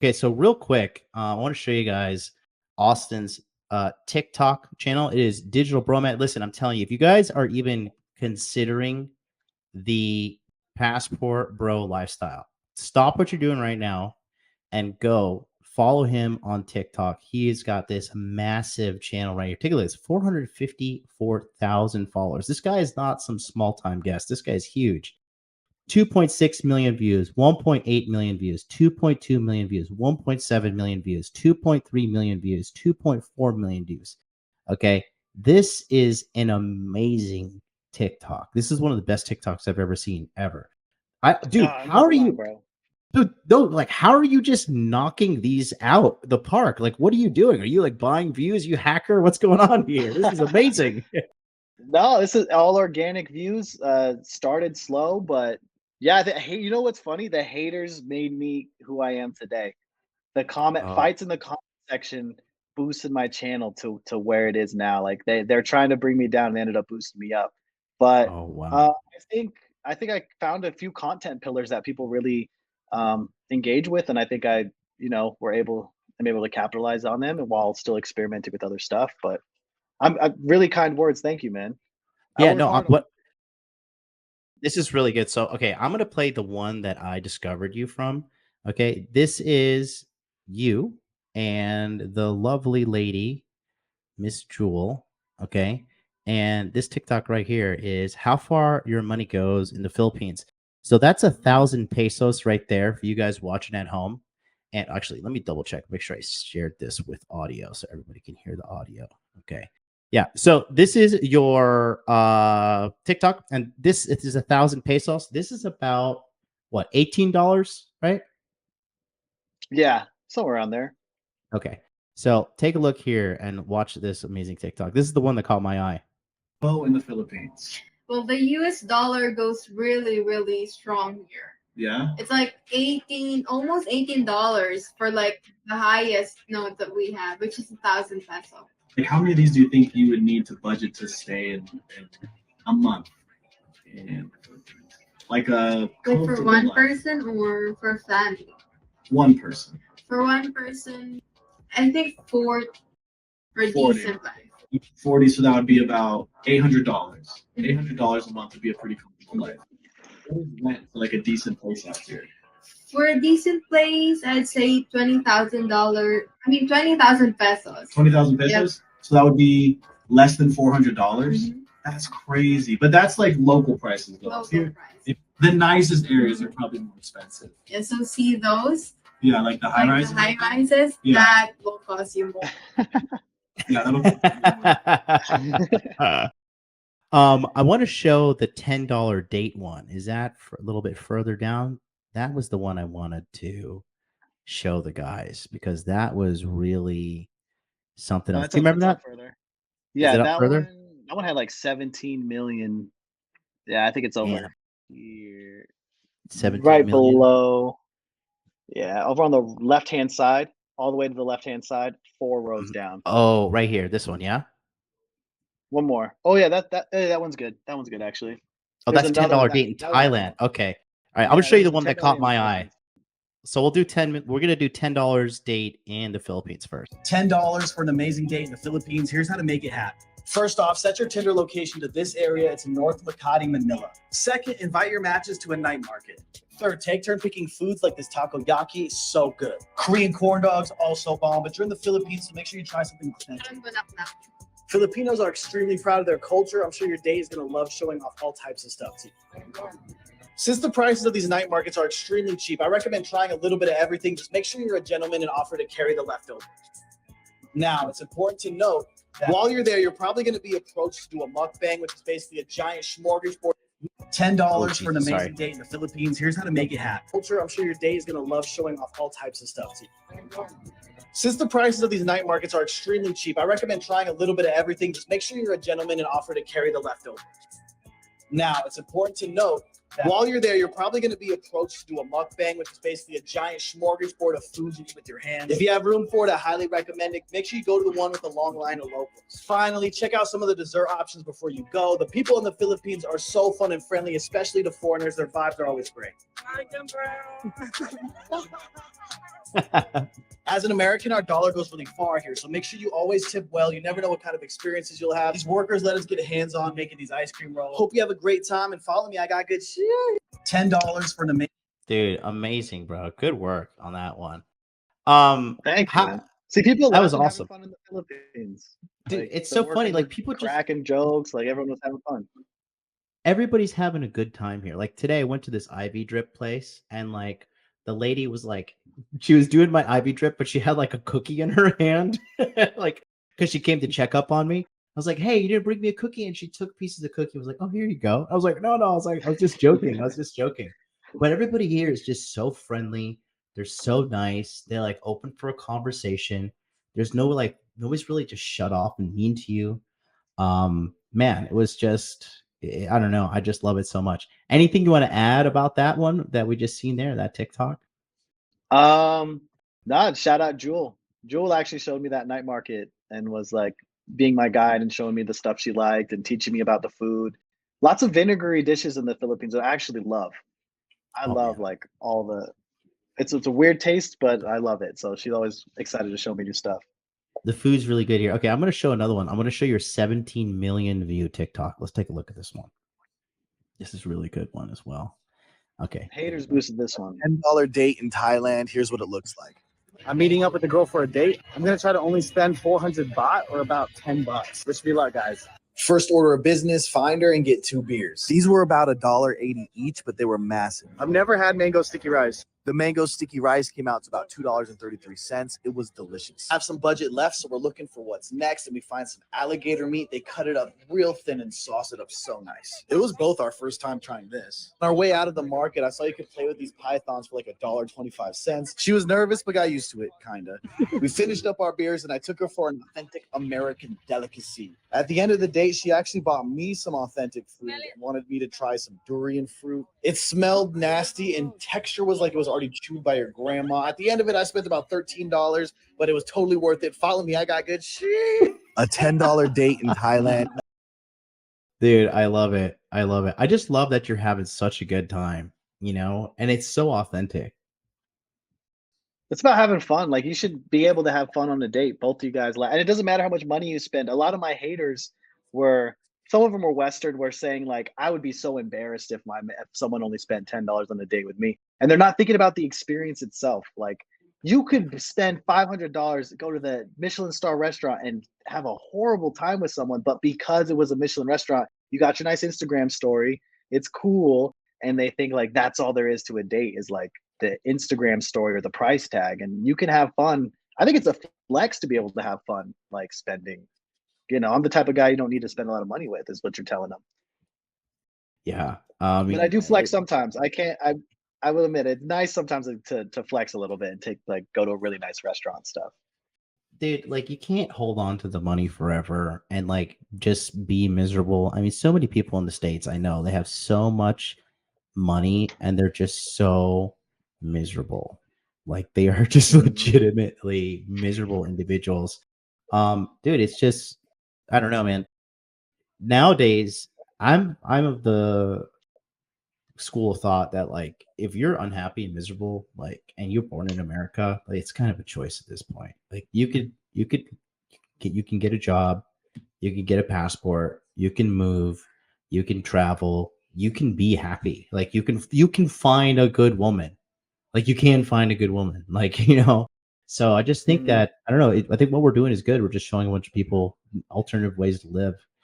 Okay, so real quick, I want to show you guys Austin's TikTok channel. It is Digital Bromat. Listen, I'm telling you, if you guys are even considering the passport bro lifestyle, stop what you're doing right now and go follow him on TikTok. He's got this massive channel right here. Take a look. It's 454,000 followers. This guy is not some small time guest. This guy is huge. 2.6 million views, 1.8 million views, 2.2 million views, 1.7 million views, 2.3 million views, 2.4 million views. Okay. This is an amazing TikTok. This is one of the best TikToks I've ever seen ever. How are you, bro? Dude, no, like, how are you just knocking these out the park? Like, what are you doing? Are you like buying views? You hacker? What's going on here? This is amazing. No, this is all organic views. Started slow, but yeah, you know what's funny? The haters made me who I am today. The fights in the comment section boosted my channel to where it is now. Like they're trying to bring me down and they ended up boosting me up. But oh wow. I think I found a few content pillars that people really engage with, and I think I'm able to capitalize on them, and while still experimenting with other stuff. But I'm really kind words. Thank you, man. Yeah, no, what? This is really good. So, okay, I'm going to play the one that I discovered you from. Okay, this is you and the lovely lady, Miss Jewel. Okay, and this TikTok right here is how far your money goes in the Philippines. So that's 1,000 pesos right there for you guys watching at home. And actually, let me double check, make sure I shared this with audio so everybody can hear the audio. Okay. Yeah. So this is your TikTok, and this is 1,000 pesos. This is about what, $18, right? Yeah, somewhere around there. Okay. So take a look here and watch this amazing TikTok. This is the one that caught my eye. Oh, in the Philippines. Well, the US dollar goes really, really strong here. Yeah. It's like almost $18 for like the highest note that we have, which is 1,000 pesos. Like, how many of these do you think you would need to budget to stay in a month? Like for one person or for family? One person. For one person, I think 40 for decent life. 40, so that would be about $800. $800 a month would be a pretty comfortable life. What is rent for like a decent place out here? For a decent place, I'd say $20,000. 20,000 pesos. 20,000 pesos? Yep. So that would be less than $400. Mm-hmm. That's crazy. But that's like local prices, though. Local price. The nicest areas are probably more expensive. Yeah, so see those? Yeah, like the high rises. The high rises, yeah. That will cost you more. Yeah, that'll cost you more. I want to show the $10 date one. Is that a little bit further down? That was the one I wanted to show the guys because that was really something else. Do you remember that? Further. Yeah, that one had like 17 million. Yeah, I think it's over here. 17 right million. Below. Yeah, over on the left-hand side, all the way to the left-hand side, 4 rows down. Oh, right here. This one, yeah? One more. Oh, yeah, that one's good. That one's good, actually. Oh, that's $10 date in Thailand. Okay. All right, I'm going to show you the one that caught my eye. So we'll do we're going to do $10 date in the Philippines first. $10 for an amazing date in the Philippines. Here's how to make it happen. First off, set your Tinder location to this area. It's in North Makati, Manila. Second, invite your matches to a night market. Third, take turn picking foods like this takoyaki. So good. Korean corn dogs, also bomb. But you're in the Philippines, so make sure you try something authentic. Filipinos are extremely proud of their culture. I'm sure your date is going to love showing off all types of stuff to you. Since the prices of these night markets are extremely cheap, I recommend trying a little bit of everything. Just make sure you're a gentleman and offer to carry the leftovers. Now, it's important to note that while you're there, you're probably going to be approached to do a mukbang, which is basically a giant smorgasbord. $10 for an amazing date in the Philippines. Here's how to make it happen. Culture, I'm sure your date is going to love showing off all types of stuff to you. Since the prices of these night markets are extremely cheap, I recommend trying a little bit of everything. Just make sure you're a gentleman and offer to carry the leftovers. Now, it's important to note While you're there, you're probably going to be approached to do a mukbang, which is basically a giant smorgasbord of foods you eat with your hands. If you have room for it, I highly recommend it. Make sure you go to the one with the long line of locals. Finally, check out some of the dessert options before you go. The people in the Philippines are so fun and friendly, especially to foreigners. Their vibes are always great. As an American, our dollar goes really far here, so make sure you always tip well. You never know what kind of experiences you'll have. These workers let us get hands-on making these ice cream rolls. Hope you have a great time and follow me. I got good shit. $10 for an amazing. Dude, amazing, bro. Good work on that one. Thank you. Man. See, people that was awesome. Fun in the Philippines. Dude, like, it's so funny. Like people just cracking jokes. Like everyone was having fun. Everybody's having a good time here. Like today, I went to this IV drip place, and like the lady was like, she was doing my IV drip, but she had like a cookie in her hand, like because she came to check up on me. I was like, "Hey, you didn't bring me a cookie," and she took pieces of cookie. I was like, "Oh, here you go." I was like, "No." I was just joking. But everybody here is just so friendly. They're so nice. They're like open for a conversation. There's no like nobody's really just shut off and mean to you. Man, it was just, I don't know. I just love it so much. Anything you want to add about that one that we just seen there, that TikTok? No, shout out Jewel. Jewel actually showed me that night market and was like being my guide and showing me the stuff she liked and teaching me about the food. Lots of vinegary dishes in the Philippines I actually love. I love like all the, it's a weird taste, but I love it. So she's always excited to show me new stuff. The food's really good here. Okay, I'm going to show another one. I'm going to show your 17 million view TikTok. Let's take a look at this one. This is a really good one as well. Okay. Haters boosted this one. $10 date in Thailand. Here's what it looks like. I'm meeting up with a girl for a date. I'm going to try to only spend 400 baht or about $10. Wish me luck, guys. First order of business, find her and get 2 beers. These were about $1.80 each, but they were massive. I've never had mango sticky rice. The mango sticky rice came out to about $2.33. It was delicious. I have some budget left, so we're looking for what's next, and we find some alligator meat. They cut it up real thin and sauce it up so nice. It was both our first time trying this. On our way out of the market, I saw you could play with these pythons for like $1.25. She was nervous, but got used to it, kinda. We finished up our beers, and I took her for an authentic American delicacy. At the end of the date, she actually bought me some authentic food and wanted me to try some durian fruit. It smelled nasty, and texture was like it was already chewed by your grandma. At the end of it, I spent about $13, but it was totally worth it. Follow me, I got good shit. A $10 date in Thailand. Dude, I love it. I just love that you're having such a good time, you know, and it's so authentic. It's about having fun. Like you should be able to have fun on a date. Both of you guys, and it doesn't matter how much money you spend. A lot of my haters were, some of them were Western, were saying like, I would be so embarrassed if someone only spent $10 on a date with me. And they're not thinking about the experience itself. Like you could spend $500, go to the Michelin star restaurant and have a horrible time with someone. But because it was a Michelin restaurant, you got your nice Instagram story. It's cool. And they think like, that's all there is to a date is like the Instagram story or the price tag. And you can have fun. I think it's a flex to be able to have fun, like spending. You know, I'm the type of guy you don't need to spend a lot of money with, is what you're telling them. Yeah. But I do flex sometimes. I will admit it's nice sometimes to flex a little bit and go to a really nice restaurant stuff. Dude, like you can't hold on to the money forever and like just be miserable. I mean, so many people in the States, I know they have so much money and they're just so miserable. Like they are just legitimately miserable individuals. Dude, it's just, I don't know, man. Nowadays, I'm of the school of thought that like if you're unhappy and miserable, like, and you're born in America, like it's kind of a choice at this point. Like you can get a job, you can get a passport, you can move, you can travel, you can be happy. Like you can find a good woman. Like you can find a good woman. Like, you know. So I just think that, I don't know, I think what we're doing is good. We're just showing a bunch of people alternative ways to live.